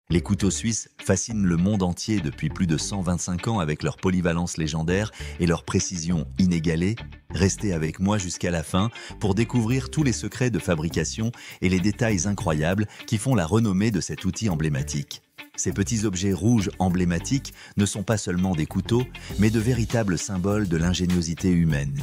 Les couteaux suisses fascinent le monde entier depuis plus de 125 ans avec leur polyvalence légendaire et leur précision inégalée. Restez avec moi jusqu'à la fin pour découvrir tous les secrets de fabrication et les détails incroyables qui font la renommée de cet outil emblématique. Ces petits objets rouges emblématiques ne sont pas seulement des couteaux, mais de véritables symboles de l'ingéniosité humaine.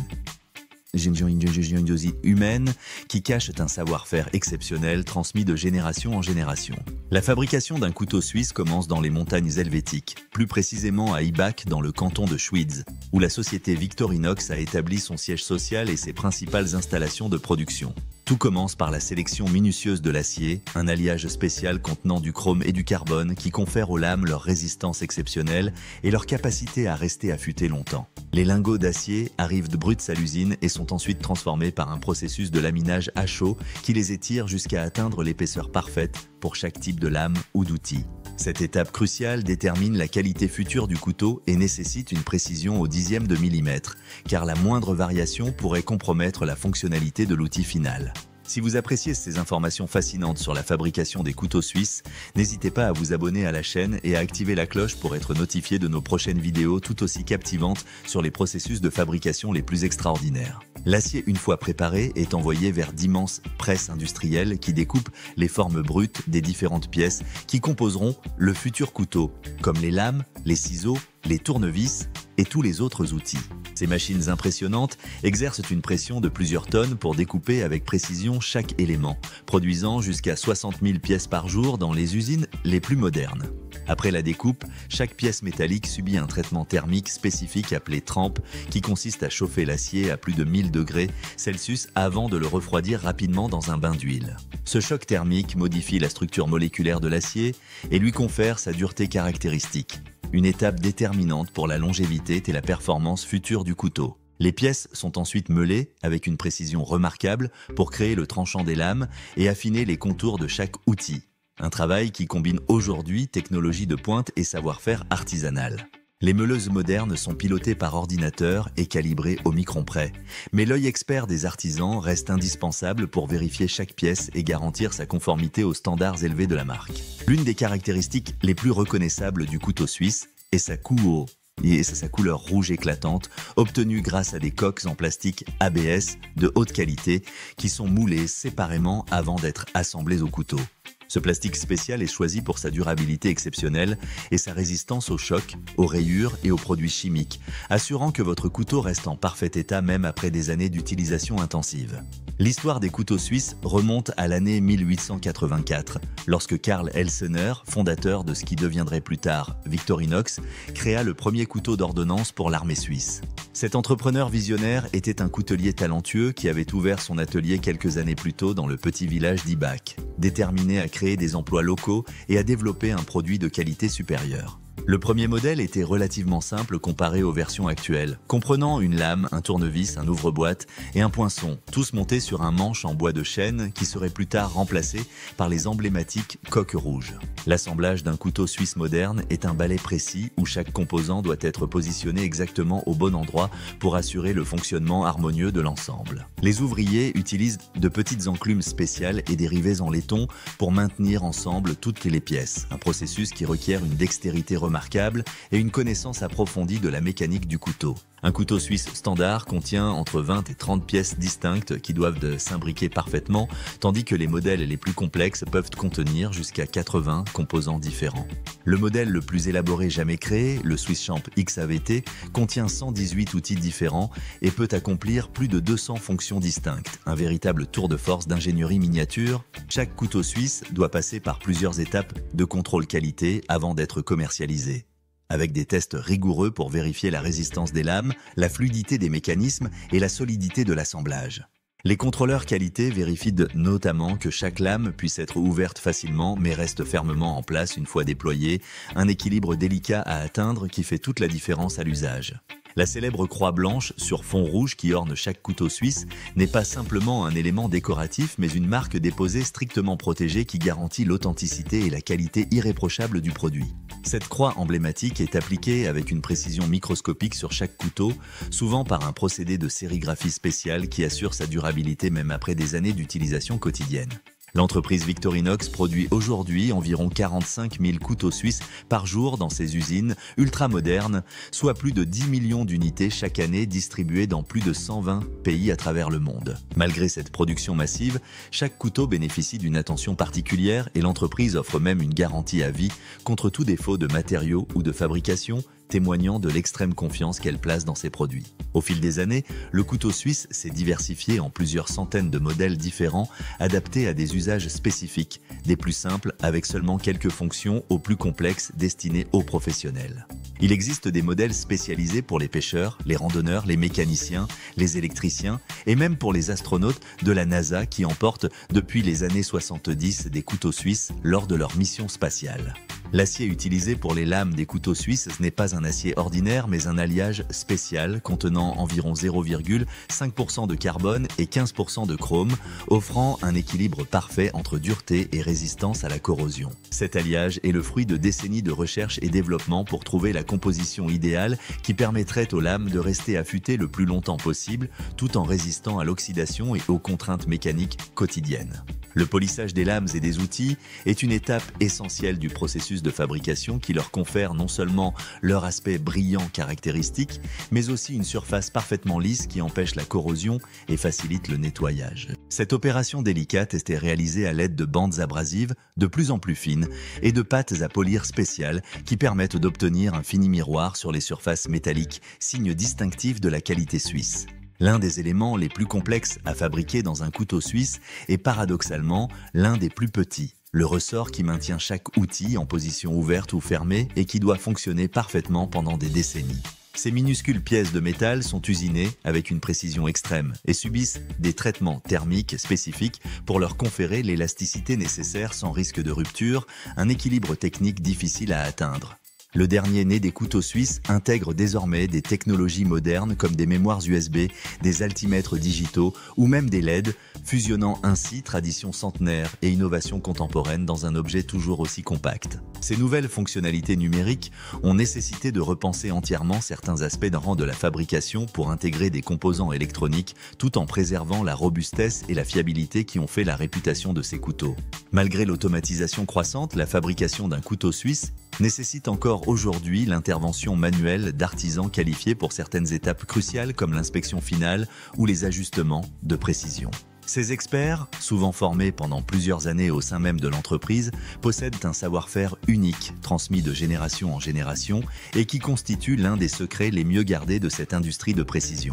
Humaine qui cachent un savoir-faire exceptionnel transmis de génération en génération. La fabrication d'un couteau suisse commence dans les montagnes helvétiques, plus précisément à Ibach dans le canton de Schwyz, où la société Victorinox a établi son siège social et ses principales installations de production. Tout commence par la sélection minutieuse de l'acier, un alliage spécial contenant du chrome et du carbone qui confère aux lames leur résistance exceptionnelle et leur capacité à rester affûtées longtemps. Les lingots d'acier arrivent de brut à l'usine et sont ensuite transformés par un processus de laminage à chaud qui les étire jusqu'à atteindre l'épaisseur parfaite pour chaque type de lame ou d'outil. Cette étape cruciale détermine la qualité future du couteau et nécessite une précision au dixième de millimètre, car la moindre variation pourrait compromettre la fonctionnalité de l'outil final. Si vous appréciez ces informations fascinantes sur la fabrication des couteaux suisses, n'hésitez pas à vous abonner à la chaîne et à activer la cloche pour être notifié de nos prochaines vidéos tout aussi captivantes sur les processus de fabrication les plus extraordinaires. L'acier, une fois préparé, est envoyé vers d'immenses presses industrielles qui découpent les formes brutes des différentes pièces qui composeront le futur couteau, comme les lames, les ciseaux, les tournevis et tous les autres outils. Ces machines impressionnantes exercent une pression de plusieurs tonnes pour découper avec précision chaque élément, produisant jusqu'à 60 000 pièces par jour dans les usines les plus modernes. Après la découpe, chaque pièce métallique subit un traitement thermique spécifique appelé trempe qui consiste à chauffer l'acier à plus de 1000 degrés Celsius avant de le refroidir rapidement dans un bain d'huile. Ce choc thermique modifie la structure moléculaire de l'acier et lui confère sa dureté caractéristique. Une étape déterminante pour la longévité et la performance future du couteau. Les pièces sont ensuite meulées avec une précision remarquable pour créer le tranchant des lames et affiner les contours de chaque outil. Un travail qui combine aujourd'hui technologie de pointe et savoir-faire artisanal. Les meuleuses modernes sont pilotées par ordinateur et calibrées au micron près. Mais l'œil expert des artisans reste indispensable pour vérifier chaque pièce et garantir sa conformité aux standards élevés de la marque. L'une des caractéristiques les plus reconnaissables du couteau suisse est sa couleur rouge éclatante, obtenue grâce à des coques en plastique ABS de haute qualité qui sont moulées séparément avant d'être assemblées au couteau. Ce plastique spécial est choisi pour sa durabilité exceptionnelle et sa résistance aux chocs, aux rayures et aux produits chimiques, assurant que votre couteau reste en parfait état même après des années d'utilisation intensive. L'histoire des couteaux suisses remonte à l'année 1884, lorsque Karl Elsener, fondateur de ce qui deviendrait plus tard Victorinox, créa le premier couteau d'ordonnance pour l'armée suisse. Cet entrepreneur visionnaire était un coutelier talentueux qui avait ouvert son atelier quelques années plus tôt dans le petit village d'Ibach, déterminé à créer des emplois locaux et à développer un produit de qualité supérieure. Le premier modèle était relativement simple comparé aux versions actuelles, comprenant une lame, un tournevis, un ouvre-boîte et un poinçon, tous montés sur un manche en bois de chêne qui serait plus tard remplacé par les emblématiques coques rouges. L'assemblage d'un couteau suisse moderne est un balai précis où chaque composant doit être positionné exactement au bon endroit pour assurer le fonctionnement harmonieux de l'ensemble. Les ouvriers utilisent de petites enclumes spéciales et des rivets en laiton pour maintenir ensemble toutes les pièces, un processus qui requiert une dextérité remarquable et une connaissance approfondie de la mécanique du couteau. Un couteau suisse standard contient entre 20 et 30 pièces distinctes qui doivent s'imbriquer parfaitement, tandis que les modèles les plus complexes peuvent contenir jusqu'à 80 composants différents. Le modèle le plus élaboré jamais créé, le Swisschamp XAVT, contient 118 outils différents et peut accomplir plus de 200 fonctions distinctes, un véritable tour de force d'ingénierie miniature. Chaque couteau suisse doit passer par plusieurs étapes de contrôle qualité avant d'être commercialisé, avec des tests rigoureux pour vérifier la résistance des lames, la fluidité des mécanismes et la solidité de l'assemblage. Les contrôleurs qualité vérifient notamment que chaque lame puisse être ouverte facilement mais reste fermement en place une fois déployée, un équilibre délicat à atteindre qui fait toute la différence à l'usage. La célèbre croix blanche sur fond rouge qui orne chaque couteau suisse n'est pas simplement un élément décoratif mais une marque déposée strictement protégée qui garantit l'authenticité et la qualité irréprochable du produit. Cette croix emblématique est appliquée avec une précision microscopique sur chaque couteau, souvent par un procédé de sérigraphie spéciale qui assure sa durabilité même après des années d'utilisation quotidienne. L'entreprise Victorinox produit aujourd'hui environ 45 000 couteaux suisses par jour dans ses usines ultra-modernes, soit plus de 10 millions d'unités chaque année distribuées dans plus de 120 pays à travers le monde. Malgré cette production massive, chaque couteau bénéficie d'une attention particulière et l'entreprise offre même une garantie à vie contre tout défaut de matériaux ou de fabrication, témoignant de l'extrême confiance qu'elle place dans ses produits. Au fil des années, le couteau suisse s'est diversifié en plusieurs centaines de modèles différents, adaptés à des usages spécifiques, des plus simples avec seulement quelques fonctions aux plus complexes destinés aux professionnels. Il existe des modèles spécialisés pour les pêcheurs, les randonneurs, les mécaniciens, les électriciens et même pour les astronautes de la NASA qui emportent depuis les années 70 des couteaux suisses lors de leur mission spatiale. L'acier utilisé pour les lames des couteaux suisses n'est pas un acier ordinaire mais un alliage spécial contenant environ 0,5% de carbone et 15% de chrome, offrant un équilibre parfait entre dureté et résistance à la corrosion. Cet alliage est le fruit de décennies de recherche et développement pour trouver la composition idéale qui permettrait aux lames de rester affûtées le plus longtemps possible tout en résistant à l'oxydation et aux contraintes mécaniques quotidiennes. Le polissage des lames et des outils est une étape essentielle du processus de fabrication qui leur confère non seulement leur aspect brillant caractéristique, mais aussi une surface parfaitement lisse qui empêche la corrosion et facilite le nettoyage. Cette opération délicate était réalisée à l'aide de bandes abrasives de plus en plus fines et de pâtes à polir spéciales qui permettent d'obtenir un fini miroir sur les surfaces métalliques, signe distinctif de la qualité suisse. L'un des éléments les plus complexes à fabriquer dans un couteau suisse est paradoxalement l'un des plus petits, le ressort qui maintient chaque outil en position ouverte ou fermée et qui doit fonctionner parfaitement pendant des décennies. Ces minuscules pièces de métal sont usinées avec une précision extrême et subissent des traitements thermiques spécifiques pour leur conférer l'élasticité nécessaire sans risque de rupture, un équilibre technique difficile à atteindre. Le dernier né des couteaux suisses intègre désormais des technologies modernes comme des mémoires USB, des altimètres digitaux ou même des LED, fusionnant ainsi tradition centenaire et innovation contemporaine dans un objet toujours aussi compact. Ces nouvelles fonctionnalités numériques ont nécessité de repenser entièrement certains aspects d'un rang de la fabrication pour intégrer des composants électroniques tout en préservant la robustesse et la fiabilité qui ont fait la réputation de ces couteaux. Malgré l'automatisation croissante, la fabrication d'un couteau suisse nécessite encore aujourd'hui l'intervention manuelle d'artisans qualifiés pour certaines étapes cruciales comme l'inspection finale ou les ajustements de précision. Ces experts, souvent formés pendant plusieurs années au sein même de l'entreprise, possèdent un savoir-faire unique, transmis de génération en génération et qui constitue l'un des secrets les mieux gardés de cette industrie de précision.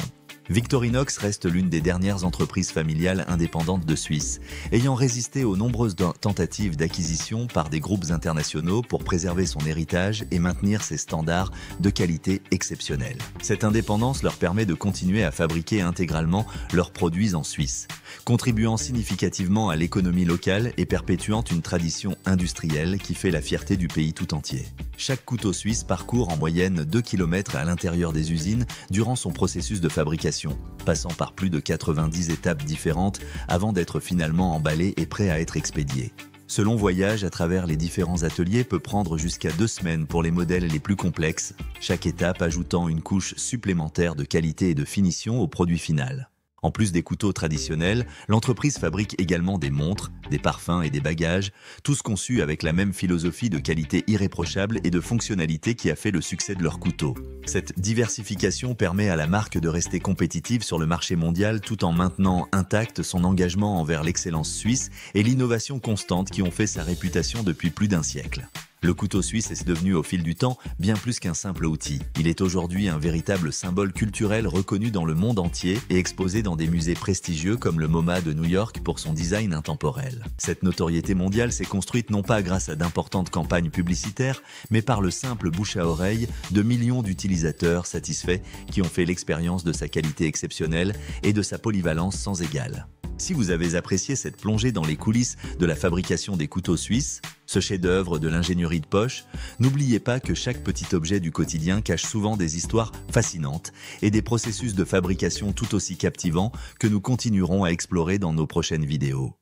Victorinox reste l'une des dernières entreprises familiales indépendantes de Suisse, ayant résisté aux nombreuses tentatives d'acquisition par des groupes internationaux pour préserver son héritage et maintenir ses standards de qualité exceptionnels. Cette indépendance leur permet de continuer à fabriquer intégralement leurs produits en Suisse, contribuant significativement à l'économie locale et perpétuant une tradition industrielle qui fait la fierté du pays tout entier. Chaque couteau suisse parcourt en moyenne 2 km à l'intérieur des usines durant son processus de fabrication, passant par plus de 90 étapes différentes avant d'être finalement emballé et prêt à être expédié. Ce long voyage à travers les différents ateliers peut prendre jusqu'à 2 semaines pour les modèles les plus complexes, chaque étape ajoutant une couche supplémentaire de qualité et de finition au produit final. En plus des couteaux traditionnels, l'entreprise fabrique également des montres, des parfums et des bagages, tous conçus avec la même philosophie de qualité irréprochable et de fonctionnalité qui a fait le succès de leurs couteaux. Cette diversification permet à la marque de rester compétitive sur le marché mondial tout en maintenant intact son engagement envers l'excellence suisse et l'innovation constante qui ont fait sa réputation depuis plus d'un siècle. Le couteau suisse est devenu au fil du temps bien plus qu'un simple outil. Il est aujourd'hui un véritable symbole culturel reconnu dans le monde entier et exposé dans des musées prestigieux comme le MoMA de New York pour son design intemporel. Cette notoriété mondiale s'est construite non pas grâce à d'importantes campagnes publicitaires, mais par le simple bouche à oreille de millions d'utilisateurs satisfaits qui ont fait l'expérience de sa qualité exceptionnelle et de sa polyvalence sans égale. Si vous avez apprécié cette plongée dans les coulisses de la fabrication des couteaux suisses, ce chef-d'œuvre de l'ingénierie de poche, n'oubliez pas que chaque petit objet du quotidien cache souvent des histoires fascinantes et des processus de fabrication tout aussi captivants que nous continuerons à explorer dans nos prochaines vidéos.